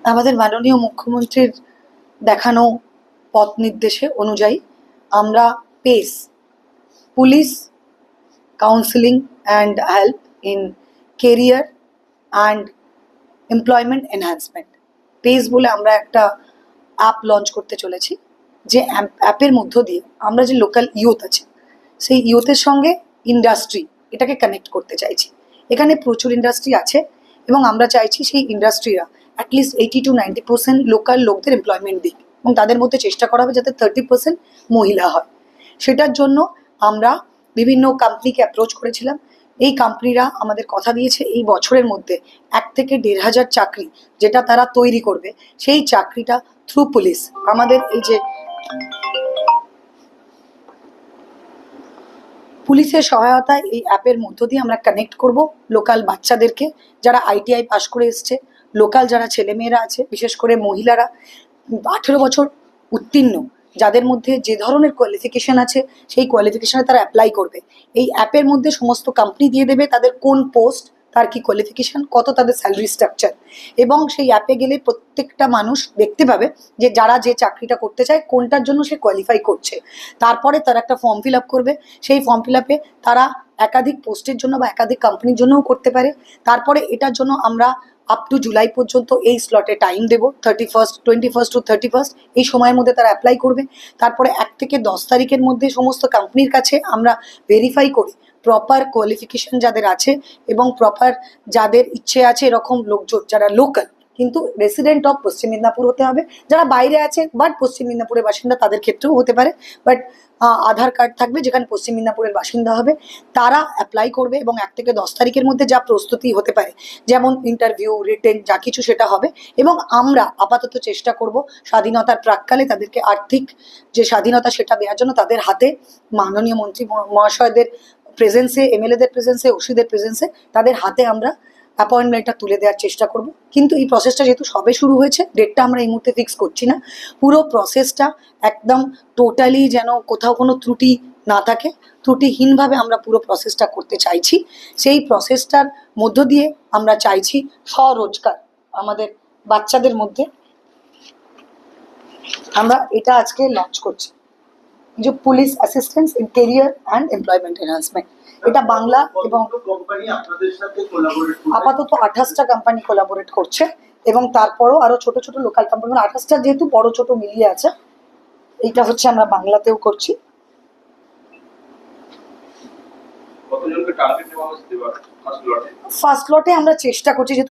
আমাদের মাননীয় মুখ্যমন্ত্রীর দেখানো পথ নির্দেশে অনুযায়ী আমরা pace police counselling and help in career and employment enhancement pace বলে আমরা একটা অ্যাপ লঞ্চ করতে চলেছি, যে অ্যাপের মধ্য দিয়ে আমরা যে লোকাল ইউথ আছে সেই ইউথের সঙ্গে ইন্ডাস্ট্রি এটাকে কানেক্ট করতে চাইছি। এখানে প্রচুর ইন্ডাস্ট্রি আছে এবং আমরা চাইছি সেই ইন্ডাস্ট্রিরা অ্যাটলিস্ট 80 to 90% লোকাল লোকদের এমপ্লয়মেন্ট দিক এবং তাদের মধ্যে চেষ্টা করা হবে যাতে 30% মহিলা হয়। সেটার জন্য আমরা বিভিন্ন কোম্পানিকে অ্যাপ্রোচ করেছিলাম। এই কোম্পানিরা আমাদের কথা দিয়েছে এই বছরের মধ্যে 1 থেকে 1,500 চাকরি যেটা তারা তৈরি করবে, সেই চাকরিটা থ্রু পুলিশ আমাদের এই যে পুলিশের সহায়তায় এই অ্যাপের মধ্য দিয়ে আমরা কানেক্ট করব লোকাল বাচ্চাদেরকে যারা ITI পাস করে এসছে, লোকাল যারা ছেলেমেয়েরা আছে বিশেষ করে মহিলারা 18 বছর উত্তীর্ণ, যাদের মধ্যে যে ধরনের কোয়ালিফিকেশন আছে সেই কোয়ালিফিকেশনে তারা অ্যাপ্লাই করবে। এই অ্যাপের মধ্যে সমস্ত কোম্পানি দিয়ে দেবে তাদের কোন পোস্ট, তার কি কোয়ালিফিকেশন, কত তাদের স্যালারি স্ট্রাকচার, এবং সেই অ্যাপে গেলে প্রত্যেকটা মানুষ দেখতে পাবে যে যারা যে চাকরিটা করতে চায় কোনটার জন্য সে কোয়ালিফাই করছে। তারপরে তারা একটা ফর্ম ফিল আপ করবে, সেই ফর্ম ফিল আপে তারা একাধিক পোস্টের জন্য বা একাধিক কোম্পানির জন্যও করতে পারে। তারপরে এটার জন্য আমরা আপ টু জুলাই পর্যন্ত এই স্লটে টাইম দেবো, 21st to 31st এই সময়ের মধ্যে তারা অ্যাপ্লাই করবে। তারপরে 1 থেকে 10 তারিখের মধ্যে সমস্ত কোম্পানির কাছে আমরা ভেরিফাই করি প্রপার কোয়ালিফিকেশন যাদের আছে এবং প্রপার যাদের ইচ্ছে আছে এরকম লোকজন যারা লোকাল কিন্তু রেসিডেন্ট অফ পশ্চিম মেদিনীপুর হতে হবে। যারা বাইরে আছে বাট পশ্চিম মেদিনীপুরের বাসিন্দা তাদের ক্ষেত্রেও হতে পারে, বাট আধার কার্ড থাকবে যেখানে পশ্চিম মেদিনীপুরের বাসিন্দা হবে, তারা অ্যাপ্লাই করবে এবং 1 থেকে 10 তারিখের মধ্যে যা প্রস্তুতি হতে পারে যেমন ইন্টারভিউ রিটেন যা কিছু সেটা হবে। এবং আমরা আপাতত চেষ্টা করব স্বাধীনতার প্রাক্কালে তাদেরকে আর্থিক যে স্বাধীনতা সেটা দেওয়ার জন্য তাদের হাতে মাননীয় মন্ত্রী মহাশয়দের প্রেজেন্সে, MLA-দের প্রেজেন্সে, ওসিদের প্রেজেন্সে তাদের হাতে আমরা অ্যাপয়েন্টমেন্টটা তুলে দেওয়ার চেষ্টা করব। কিন্তু এই প্রসেসটা যেহেতু সবে শুরু হয়েছে, ডেটটা আমরা এই মুহূর্তে ফিক্স করছি না। পুরো প্রসেসটা একদম টোটালি যেন কোথাও কোনো ত্রুটি না থাকে, ত্রুটিহীনভাবে আমরা পুরো প্রসেসটা করতে চাইছি। সেই প্রসেসটার মধ্য দিয়ে আমরা চাইছি স্বরোজগার আমাদের বাচ্চাদের মধ্যে। আমরা এটা আজকে লঞ্চ করছি, যে police assistance in career and employment enhancement. এটা বাংলা এবং আপাতত 28টা কোম্পানি কোলাবোরেট করছে এবং তারপরও আরো ছোট ছোট লোকাল কোম্পানি, 28টা যেহেতু বড় ছোট মিলিয়ে আছে। এইটা হচ্ছে আমরা বাংলাতেও করছি। ফার্স্ট লটে আমরা চেষ্টা করছি, যেহেতু